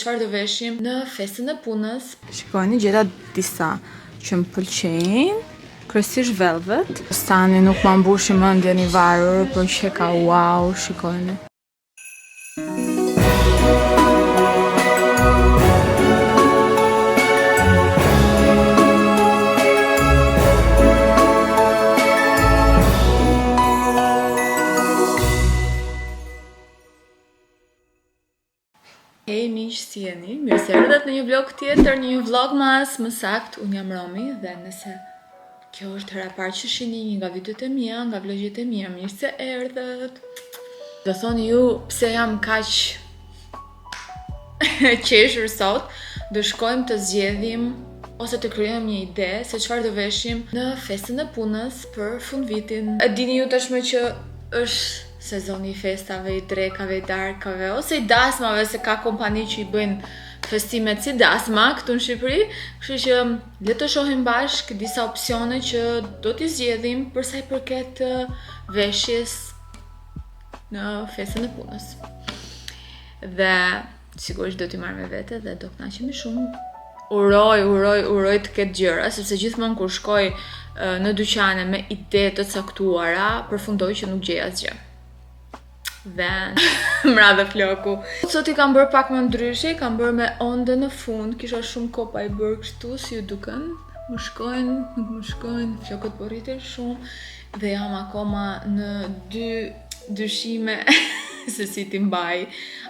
Çfarë do veshim në festën e punës? Shikoni, gjeta disa që më pëlqejnë, kryesisht velvet. Stani nuk ma mbushi mendjen i varur, por që ka wow, shikoni. Hej miq, si jeni? Mirë se erdhët në një vlog tjetër, një vlogmas, më saktë, unë jam Romi dhe nëse kjo është hera parë që shihni një nga videot e mia, nga vlogjet e mia, mirë se erdhët. Do thoni ju pse jam kaq qeshur sot, do shkojmë të zgjedhim ose të krijojmë një ide se çfarë do veshim në festën e punës për fundvitin. E dini ju tashmë që është sezoni i festave, i drekave, i darkave, ose i dasmave, se ka kompani që i bëjnë festimet si dasma këtu në Shqipëri, kështu që le të shohim bashkë disa opsione që do t'i zgjedhim për sa i përket veshjes në festën e punës. Dhe sigurisht do t'i marr me vete dhe do kënaqemi shumë. Uroj të ketë gjëra, sepse gjithmonë kur shkoj në dyqane me ide të caktuara, përfundoj që nuk gjej asgjë. Dhe mradhe floku. Sot i kam bërë pak më ndryshe, i kam bërë me onde në fund, kisha shumë kopa i bërë kështu si ju duken. Më shkojnë, nuk më shkojnë, flokët po rritin shumë dhe jam akoma në dy dyshime se si t'i mbaj,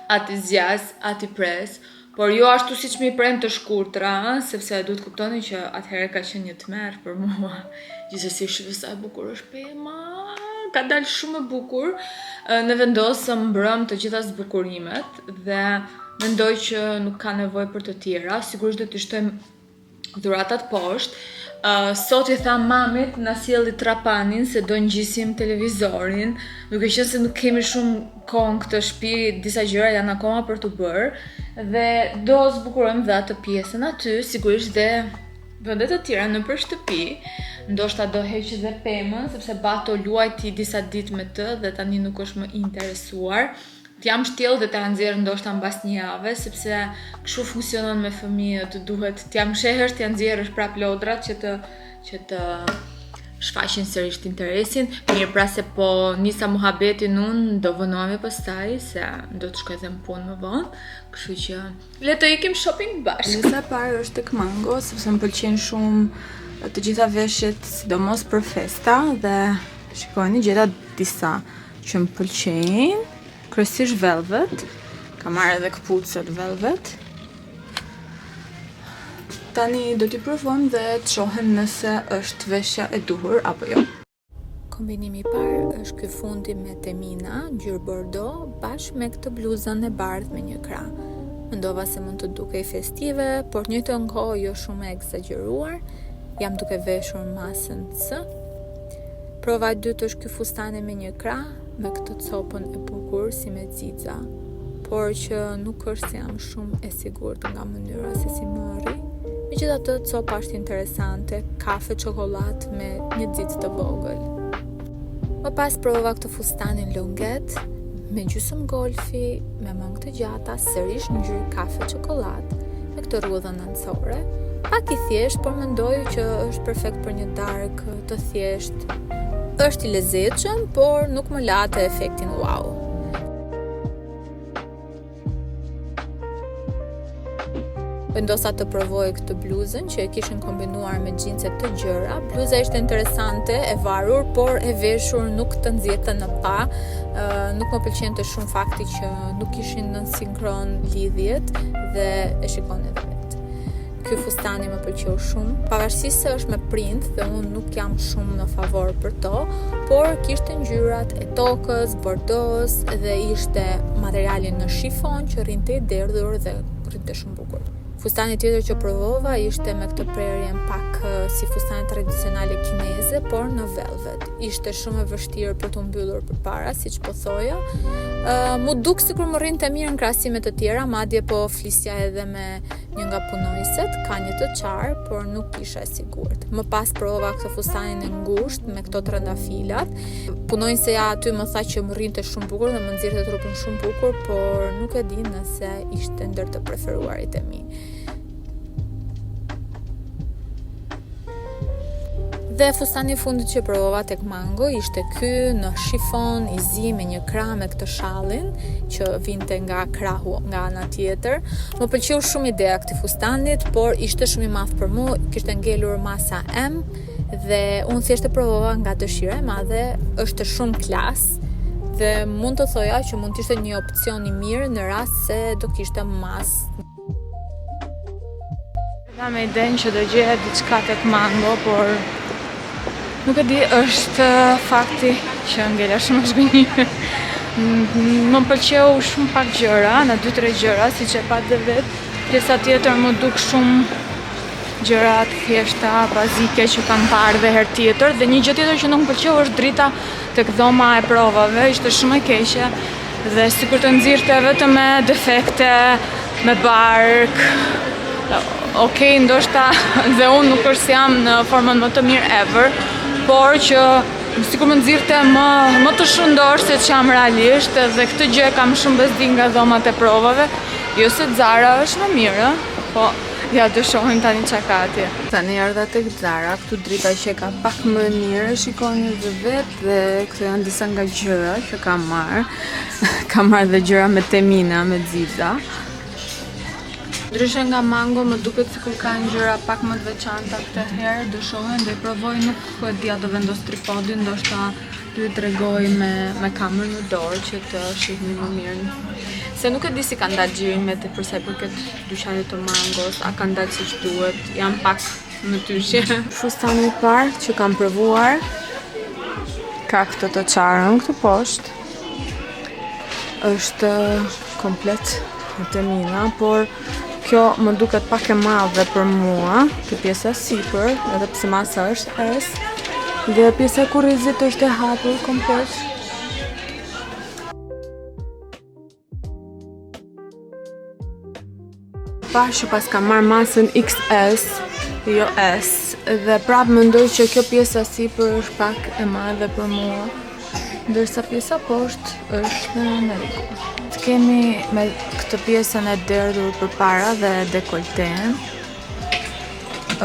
ati zjas, ati pres. Por jo ashtu si që mi prem të shkurtra, sepse du të kuptoni që atëherë ka qenë një tmerr për mua. Gjithsesi shifë sa e bukur është pema, ka dalë shumë e bukur. Në vendosë mbrëm të gjitha zbukurimet dhe mendoj që nuk ka nevojë për të tjera. Sigurisht do t'i shtojmë dhuratat poshtë. Sot i tha mamit na sjelli trapanin se do ngjisim televizorin, duke qenë se nuk kemi shumë kohë në këtë shtëpi, disa gjëra janë akoma për të bërë dhe do zbukurojmë dhe atë pjesën aty, sigurisht dhe vendet të tjera nëpër shtëpi. Ndoshta do heq dhe pemën, sepse Bato luajti disa ditë me të dhe tani nuk është më interesuar. T'jam shtjell dhe t'ja nxjerr ndoshta mbas një jave, sepse kështu funksionon me fëmijët, duhet t'jam shehësh, t'ja nxjerrësh prap lodrat që të shfaqin sërish interesin. Mirë, pra se po nisa muhabetin unë, do vënohemi pastaj se do të shkoj dhe në punë më vonë, kështu që le të ikim shopping bashkë. Nisa parë është tek Mango, sepse më pëlqejnë shumë të gjitha veshjet, sidomos për festa, dhe shikoni, gjeta disa që më pëlqejnë, kryesisht velvet. Kam marrë edhe këpucët velvet. Tani do t'i provojmë dhe të shohem nëse është veshja e duhur apo jo. Kombinimi i parë është ky fundi me temina, ngjyrë bordeaux, bashkë me këtë bluzën e bardhë me një krah. Mendova se mund të dukej festive, por në njëjtën kohë jo shumë e eksagjeruar. Jam duke veshur masën C. Prova e dytë është ky fustani me një krah, me këtë copën e bukur si me xixa, por që nuk është se jam shumë e sigurt nga mënyra se si morri. Megjithatë, copa është interesante, kafe çokoladë me një xixë të vogël. Më pas prova këtë fustanin longet, me gjysmë golfi, me mëngë të gjata, sërish ngjyrë kafe çokoladë, me këtë rrudhën nëncore. Pak i thjesht, por mendoj që është perfekt për një darkë të thjesht. Është i lezetshëm, por nuk më late efektin wow. Vendosa të provoj këtë bluzën që e kishin kombinuar me xhinse të gjëra. Bluza ishte interesante, e varur, por e veshur nuk të nxjehte në pa. Nuk më pëlqente shumë fakti që nuk ishin në sinkron lidhjet dhe e shikoni edhe vetë. Ky fustani më pëlqeu shumë, pavarësisht se është me print dhe unë nuk jam shumë në favor për to, por kishte ngjyrat e tokës, bordeaux dhe ishte materiali në shifon që rrinte i derdhur dhe rrinte shumë bukur. Fustani tjetër që provova ishte me këtë prerjen pak si fustani tradicionale kineze, por në velvet. Ishte shumë e vështirë për të mbyllur përpara, siç po thoja. Mu duk sikur më rrinte mirë në krahasim me të tjera, madje po flisja edhe me një nga punojëset, ka një të qarë, por nuk isha e sigurt. Më pas provova këtë fustanin e ngushtë me këto trëndafilat. Punojëseja aty më tha që më rrinte shumë bukur dhe më nxirrte trupin shumë bukur, por nuk e di nëse ishte ndër të preferuarit e mi. Dhe fustani i fundit që provova tek Mango ishte ky në shifon i zi me një krah me këtë shallin që vinte nga krahu nga ana tjetër. Më pëlqeu shumë ideja e këtij fustanit, por ishte shumë i madh për mua, kishte ngelur masa M dhe unë thjesht e provova nga dëshira e madhe, është shumë klas dhe mund të thoja që mund të ishte një opcion i mirë në rast se do kishte mas. Kam me idenë që do gjeja diçka tek Mango, por nuk e di, është fakti që ngela shumë zhgënjime. Më pëlqeu shumë pak gjëra, në 2-3 gjëra, siç e pat dhe vet. Pjesa tjetër më duk shumë gjëra të thjeshta, bazike që kam parë dhe herë tjetër. Dhe një gjë tjetër që nuk më pëlqeu është drita tek dhoma e provave, ishte shumë e keqe dhe sikur të nxirrte vetëm me defekte, me bark. Okej, ndoshta dhe unë nuk është se jam në formën më të mirë ever, por që sikur më nxirrte më të shëndosh se ç'jam realisht, dhe këtë gjë kam shumë bezdi nga dhomat e provave. Jo se Zara është më mirë, po ja do shohim tani çka ka atje. Tani erdha tek Zara, këtu drita që ka pak më mirë, shikoni edhe vetë, dhe këto janë disa nga gjëra që kam marrë. Kam marrë dhe gjëra me temina, me xiza. Ndryshe nga Mango, më duket sikur kanë gjëra pak më të veçanta këtë herë, do shohim, do i provoj, nuk e dia do vendos tripodin, ndoshta do i tregoj me kamerën në dorë që të shihni më mirë. Se nuk e di si kanë dalë xhirimet për sa i përket dyqanit të Mangos, a kanë dalë siç duhet, jam pak në tyshje. Fustani i parë që kam provuar ka këtë të çarën këtu poshtë. Është komplet në temina, por kjo më duket pak e madhe për mua, kjo pjesa sipër, edhe pse masa është S, dhe pjesa e kurrizit është e hapur komplet. Që pas kam marrë masën XS, jo S, dhe prapë mendoj që kjo pjesa sipër është pak e madhe për mua, ndërsa pjesa poshtë është në rregull. Kemi me këtë pjesën e derdhur përpara dhe dekolten.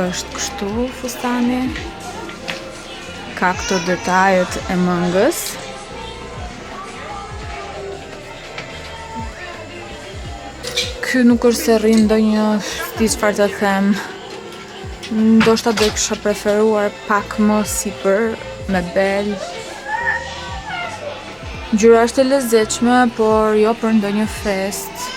Është kështu fustani. Ka këto detajet e mëngës. Ky nuk është se rrin ndonjë, di çfarë të them. Ndoshta do e kisha preferuar pak më sipër me bel. Ngjyra është e lezetshme, por jo për ndonjë fest.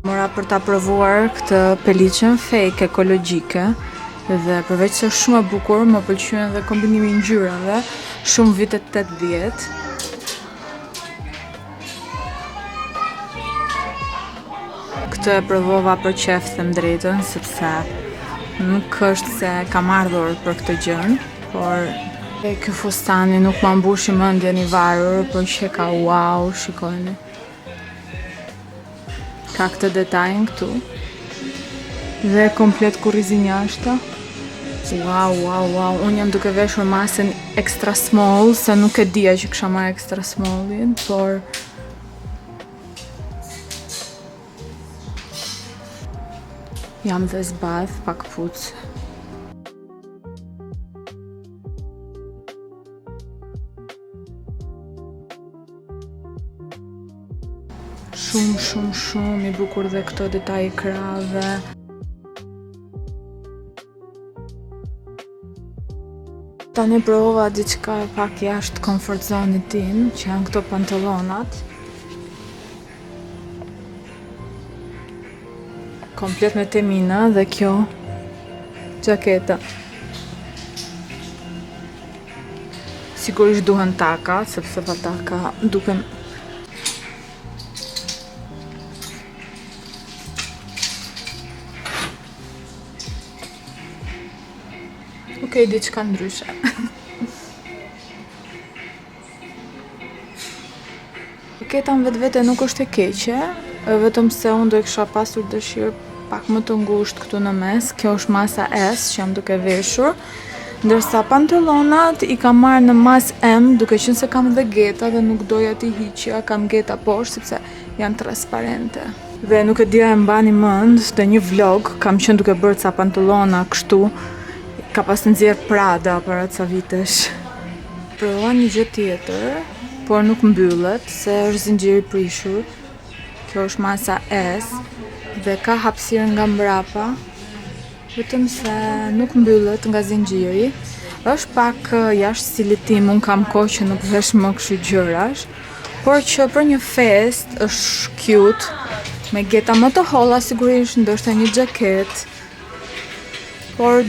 Mora për ta provuar këtë peliçen fake ekologjike dhe përveç se është shumë e bukur, më pëlqyen edhe kombinimi i ngjyrave, shumë vitet 80. Këtë e provova për qef, them drejtën, sepse nuk është se kam ardhur për këtë gjën, por ky fustani nuk ma mbushi mendjen i varur, por që ka wow, shikojni. Ka këtë detajin këtu. Dhe komplet kurrizin jashtë. Wow, unë jam duke veshur masën extra small, se nuk e dija që kisha marrë extra smallin, por jam dhe zbath pak puc. Shumë i bukur dhe këto detaj i krave. Tani provova diçka pak jashtë comfort zonit tim, që janë këto pantallonat. Komplet me temina dhe kjo Sigurisht duhen taka, sepse pa taka duken Okej, diçka ndryshe. Paketa në vetvete nuk është e keqe, vetëm se unë do e kisha pasur dëshirë pak më të ngushtë këtu në mes. Kjo është masa S që jam duke veshur, ndërsa pantallonat i kam marrë në mas M, duke qenë se kam dhe geta dhe nuk doja t'i hiqja, kam geta poshtë sepse janë transparente. Dhe nuk e dia e mbani mend, te një vlog kam qenë duke bërë ca pantallona kështu, ka pas të nxjerr Prada para ca vitesh. Provova një gjë tjetër, por nuk mbyllet, se është zinxhiri prishur. Kjo është masa S dhe ka hapësirë nga mbrapa, vetëm se nuk mbyllet nga zinxhiri. Është pak jashtë stilit tim, unë kam kohë që nuk vesh më kështu gjërash, por që për një fest është cute, me geta më të holla sigurisht, ndoshta një xhaket, por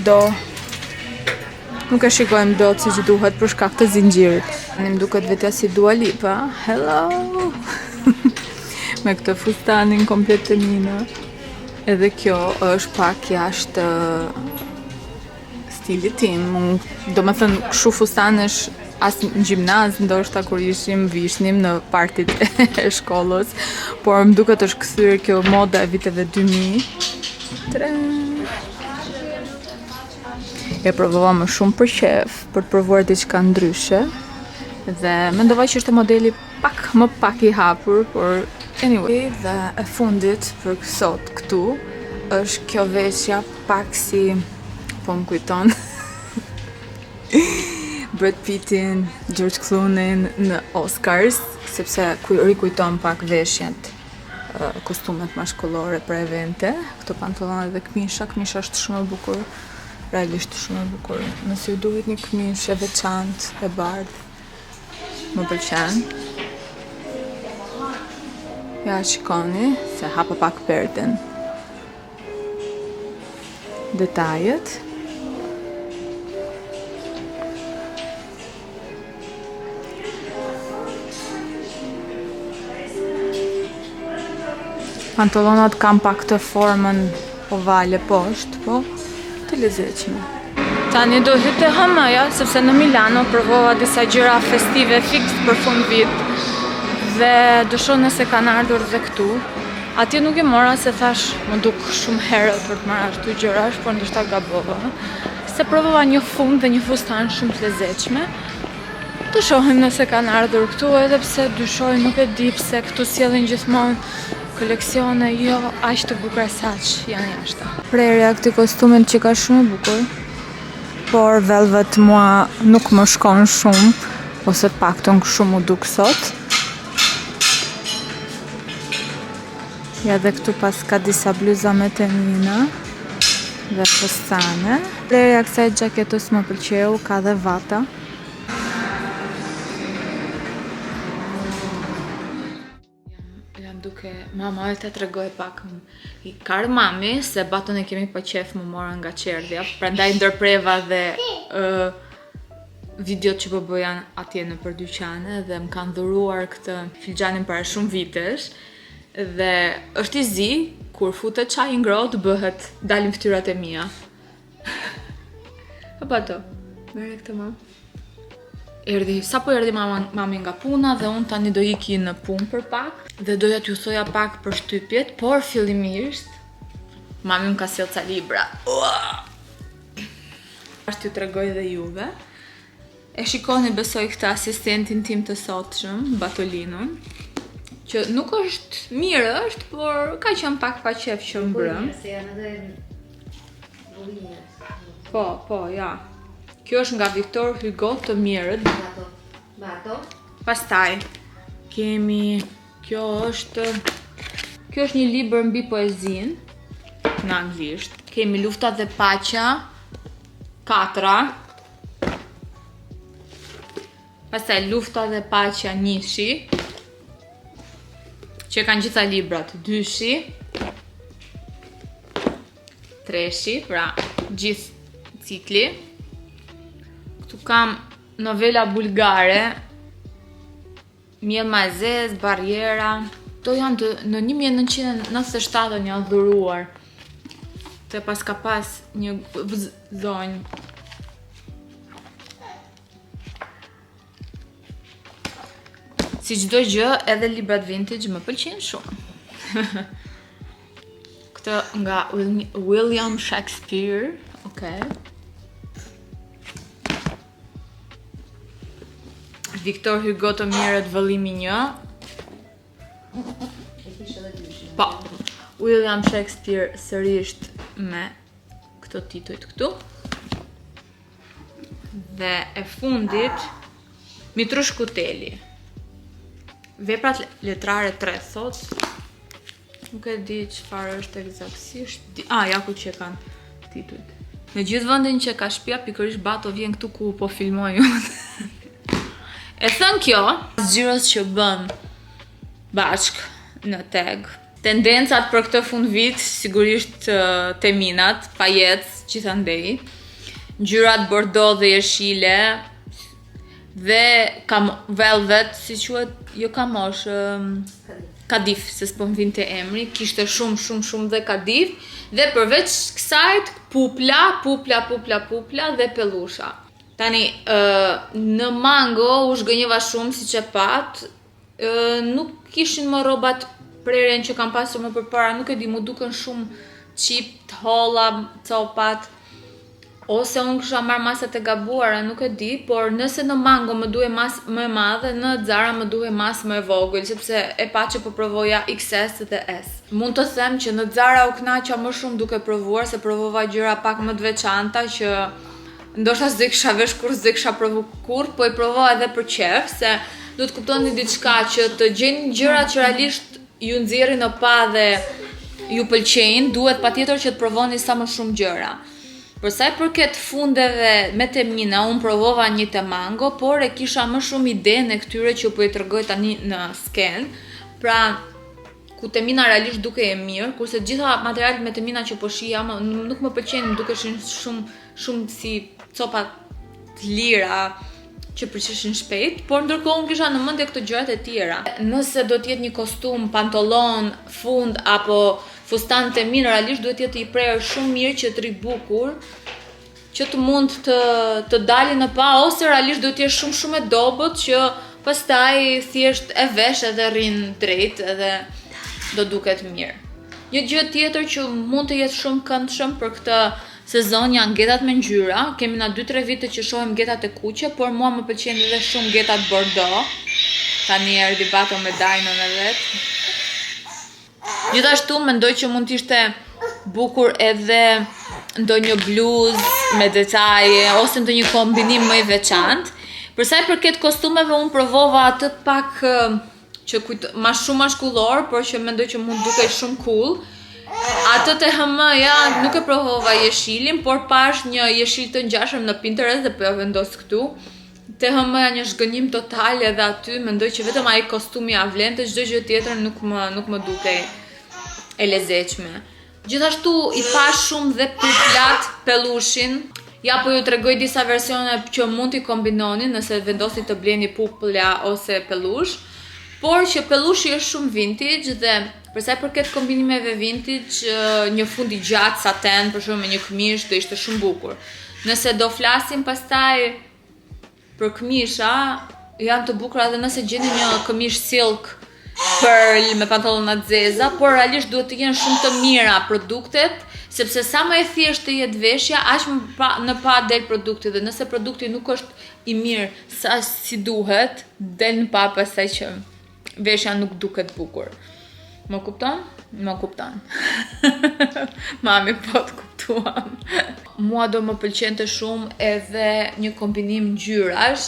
nuk e shikojmë dot siç duhet për shkak të zinxhirit. Tani më duket vetja si Dua Lipa. Hello! Me këtë fustanin komplet të mina. Edhe kjo është pak jashtë stilit tim. Do më thënë, kështu fustanesh as në gjimnaz, ndoshta kur vishnim në partit e shkollës, por më duket është kthyer kjo moda e viteve 2000. E provova më shumë për qef, për të provuar diçka ndryshe, dhe mendova që është modeli më pak i hapur, por anyway, dhe e fundit për sot këtu është kjo veshja pak si po më kujton Brad Pittin, George Clooney në Oscars, sepse rikujton pak veshjet, kostumet mashkullore për evente, këto pantallona dhe këmisha është shumë e bukur. Realisht shumë e bukur. Nëse ju duhet një këmishë e veçantë, e bardhë, më pëlqen. Ja shikoni se hapa pak perden. Detajet. Pantallonat kam pak të formën ovale poshtë, po të lezetshme. Tani do hyj te Hamaja, sepse në Milano provova disa gjëra festive fiks për fund vit dhe do shoh nëse kanë ardhur dhe këtu. Atje nuk i mora se thash më duk shumë herët për të marrë ashtu gjërash, por ndoshta gabova. Se provova një fund dhe një fustan shumë të lezetshme. Do shohim nëse kanë ardhur këtu, edhe pse dyshoj, nuk e di pse këtu sjellin gjithmonë koleksione jo aq të bukura saq janë jashtë. Prerja këtij kostumin që ka shumë e bukur, por velvet mua nuk më shkon shumë, ose të paktën shumë u duk sot. Ja dhe këtu pas ka disa bluza me temina dhe fustane. Prerja kësaj xhaketës më pëlqeu, ka dhe vata. Duke mama të tregoj pak i karë mami se baton e kemi pa qef më mora nga qerdhja, prandaj ndërpreva dhe videot që po bëjan atje në për dyqane dhe më kanë dhuruar këtë filxhanin para shumë vitesh dhe është i zi, kur futet çaj i ngrohtë dalin fytyrat e mia. Apo ato, merre këtë mam. Sapo erdhi mami nga puna dhe unë tani do iki në punë për pak dhe doja t'ju thoja pak për shtypjet, por fillimisht mami më ka sjell ca libra. Ashtu t'ju tregoj dhe juve. E shikoni besoj këtë asistentin tim të sotshëm, Batolinun, që nuk është mirë është, por ka qenë pak pa qef që mbrëm. Po, ja. Kjo është nga Victor Hugo të mirët. Pastaj kemi kjo është një libër mbi poezinë në anglisht. Kemi Lufta dhe Paqja 4. Pastaj Lufta dhe Paqja 1-shi, që kanë gjitha librat, 2-shi, 3-shi, pra gjithë cikli. Këtu kam novela bulgare, Miell Mazez, Barriera. To janë në 1997 janë dhuruar. Të pas ka pas një zonjë. Si çdo gjë, edhe librat vintage më pëlqejnë shumë. Këtë nga William Shakespeare, okay. Victor Hugo të mirët vëllimi 1. Po, William Shakespeare sërisht me këto titujt këtu. Dhe e fundit, Mitrush Kuteli. Veprat letrare 3 thot. Nuk e di çfarë është eksaktësisht. Ja ku që kanë titujt. Në gjithë vendin që ka shtëpia, pikërisht Bato vjen këtu ku po filmoj unë. E thënë kjo, zgjyrës që bën bashk në tag. Tendencat për këtë fund vit, sigurisht teminat, pajet, gjithandej. Ngjyrat bordeaux dhe jeshile dhe velvet, si quhet, jo kamosh, kadif, se s'po më vinte emri, kishte shumë dhe kadif, dhe përveç kësajt pupla dhe pelusha. Tani, në mango u shgënjeva shumë, si që pat, nuk kishin më robat prerjen që kam pasur më përpara, nuk e di, mu duken shumë qip, holla, copat, ose unë kësha marrë masat e gabuara, nuk e di, por nëse në mango më duhe masë më e madhe, në Zara më duhe masë më e vogël, sepse e pa që po provoja XS dhe S. Mund të them që në Zara u kënaqa më shumë duke provuar, se provova gjëra pak më të veçanta që ndoshta s'do kisha vesh kur, s'do kisha provu kur, po i provova edhe për qef, se du të kuptoni diçka që të gjeni gjëra që realisht ju nxjerrin në pa dhe ju pëlqejnë, duhet patjetër që të provoni sa më shumë gjëra. Për sa i përket fundeve me temina, unë provova një te mango, por e kisha më shumë ide në këtyre që po i tregoj tani në sken. Pra, ku temina realisht duke e mirë, kurse gjitha materialet me temina që po shija nuk më pëlqejnë, dukeshin shumë si copa të lira që përqeshin shpejt, por ndërkohë unë kisha në mendje këto gjërat e tjera. Nëse do t'jetë një kostum, pantallon, fund apo fustan temin, realisht duhet jetë i prerë shumë mirë që të rri bukur, që të mund të dalin në pa, ose realisht duhet jetë shumë e dobët që pastaj thjesht e vesh edhe rrin drejt edhe do duket mirë. Një gjë tjetër që mund të jetë shumë këndshëm për këtë sezon janë getat me ngjyra. Kemi na 2-3 vite që shohim getat e kuqe, por mua më pëlqejnë edhe shumë getat bordeaux. Tani erdhi Bato me Dajnon e vet. Gjithashtu mendoj që mund të ishte bukur edhe ndonjë bluzë me detaje ose ndonjë kombinim më i veçantë. Për sa i përket kostumeve, unë provova atë pak që ma shumë mashkullor, por që mendoj që mund dukej shumë cool. Atë të HM-ja nuk e provova jeshilin, por pash një jeshil të ngjashëm në Pinterest dhe po ja vendos këtu. Te HM-ja një zhgënjim total edhe aty, mendoj që vetëm ai kostumi ja vlen, të çdo gjë tjetër nuk më dukej e lezetshme. Gjithashtu i pash shumë dhe puplat, pelushin. Ja po ju tregoj disa versione që mund t'i kombinoni nëse vendosni të bleni pupla ose pelush. Por që pelushi është shumë vintage dhe përsa i përket kombinimeve vintage, një fund i gjatë saten, për shumë me një këmish, do ishte shumë bukur. Nëse do flasim pastaj për këmisha, janë të bukura dhe nëse gjeni një këmish silk pearl me pantallona të zeza, por realisht duhet të jenë shumë të mira produktet, sepse sa më e thjeshtë të jetë veshja, aq në pa del produkti dhe nëse produkti nuk është i mirë sa si duhet, del në pa pastaj që veshja nuk duket bukur. Më kupton? Më kupton. Mami, po të kuptuam. Mua do më pëlqente shumë edhe një kombinim ngjyrash,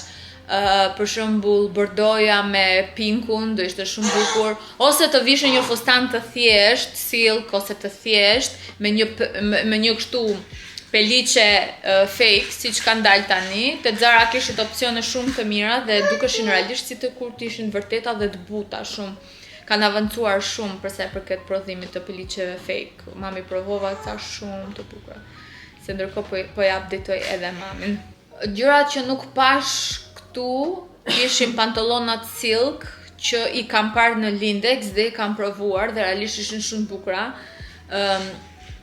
për shembull bordoja me pinkun, do ishte shumë bukur, ose të vishë një fustan të thjesht, silk ose të thjesht, me një kështu peliçe fake, siç kanë dalë tani. Te Zara kishit opsione shumë të mira dhe dukeshin realisht si të kur ishin vërteta dhe të buta shumë. Kanë avancuar shumë përsa i përket prodhimit të peliçeve fake. Mami provova ca shumë të bukura. Se ndërkohë po ja updatoj edhe mamin. Gjërat që nuk pash këtu ishin pantallonat silk që i kam parë në Lindex dhe i kam provuar dhe realisht ishin shumë bukura.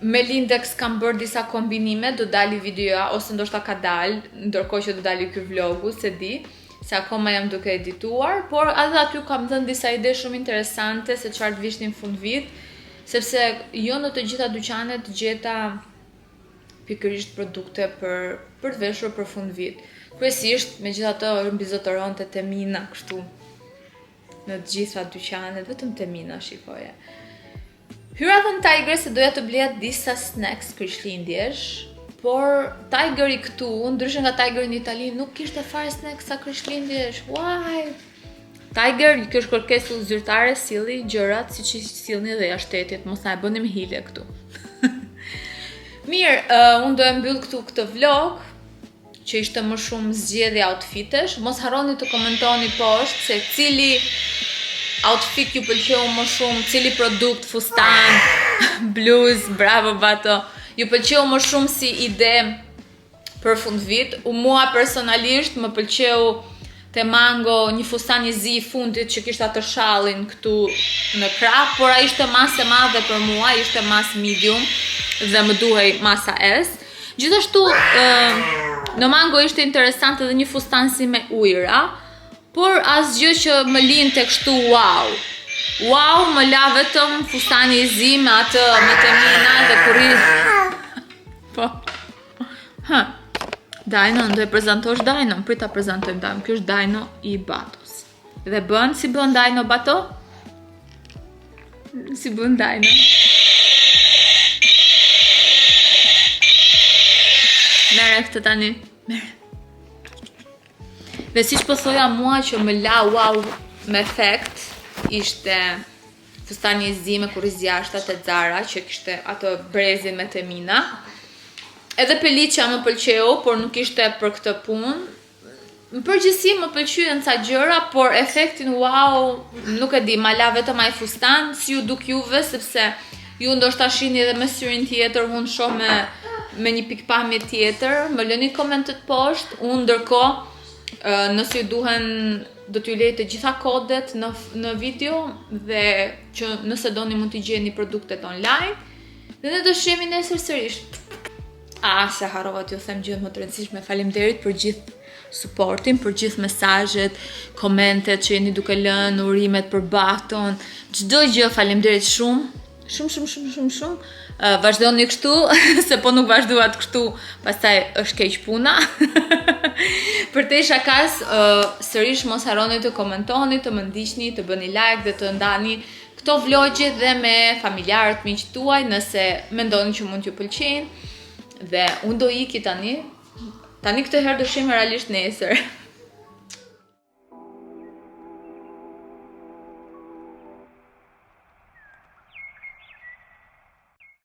Me Lindex kam bërë disa kombinime, do dali videoja ose ndoshta ka dalë, ndërkohë që do dali ky vlogu, se di, se akoma jam duke edituar, por edhe aty kam dhënë disa ide shumë interesante se çfarë të vishnin fund vit, sepse jo në të gjitha dyqanet gjeta pikërisht produkte për të veshur për fund vit. Kryesisht, megjithatë mbizotëronte Temina kështu në të gjitha dyqanet, vetëm Temina shikoje. Hyra dhe në Tiger se doja të bleja disa snacks krishtlindjesh, por Tigeri këtu, ndryshe nga Tigeri në Itali, nuk kishte fare snacks sa krishtlindjesh. Why? Tiger, kjo është kërkesë zyrtare, silli gjërat siç i sillni dhe jashtë shtetit, mos na e bënim hile këtu. Mirë, unë do e mbyll këtu këtë vlog, që ishte më shumë zgjedhje outfitesh. Mos harroni të komentoni poshtë se cili outfit ju pëlqeu më shumë, cili produkt, fustan, bluz, bravo Bato, ju pëlqeu më shumë si ide për fund vit. Mua personalisht më pëlqeu te Mango një fustan i zi i fundit që kishte atë shallin këtu në krah, por ai ishte masë e madhe për mua, ishte masë medium dhe më duhej masa S. Gjithashtu në Mango ishte interesant edhe një fustan si me ujëra, por asgjë që më linte kështu wow. Wow, më la vetëm fustani i zi me atë me Temina dhe kurriz. Po. Dino, do e prezantosh Dino, prit ta prezantojmë Dino. Ky është Dino i Batos. Dhe bën si bën Dino Bato? Si bën Dino? Mere këtë tani. Mere. Dhe siç po thoja mua që më la wow me efekt, ishte fustani i zi me kurriz jashtë te Zara që kishte atë brezin me Temina. Edhe peliçja më pëlqeu, por nuk ishte për këtë punë. Në përgjithësi më pëlqyen ca gjëra, por efektin wow, nuk e di, ma la vetëm ai fustan, si ju duk juve, sepse ju ndoshta shihni edhe me syrin tjetër, unë shoh me një pikpamje tjetër. Më lëni komentet poshtë, unë ndërkohë nëse ju duhen do t'ju lej të gjitha kodet në video dhe që nëse doni mund t'i gjeni produktet online. Dhe ne do shihemi nesër sërish. Se harrova t'ju them gjë më të rëndësishme. Faleminderit për gjithë suportin, për gjithë mesazhet, komentet që jeni duke lënë, urimet për Baton, çdo gjë. Faleminderit shumë. Shumë. Vazhdoni kështu, se po nuk vazhduat kështu, pastaj është keq puna. Për te shakas, sërish mos harroni të komentoni, të më ndiqni, të bëni like dhe të ndani këto vlogje dhe me familjarët, miqtë tuaj, nëse mendoni që mund t'ju pëlqejnë. Dhe unë do iki tani këtë herë do shihemi realisht nesër.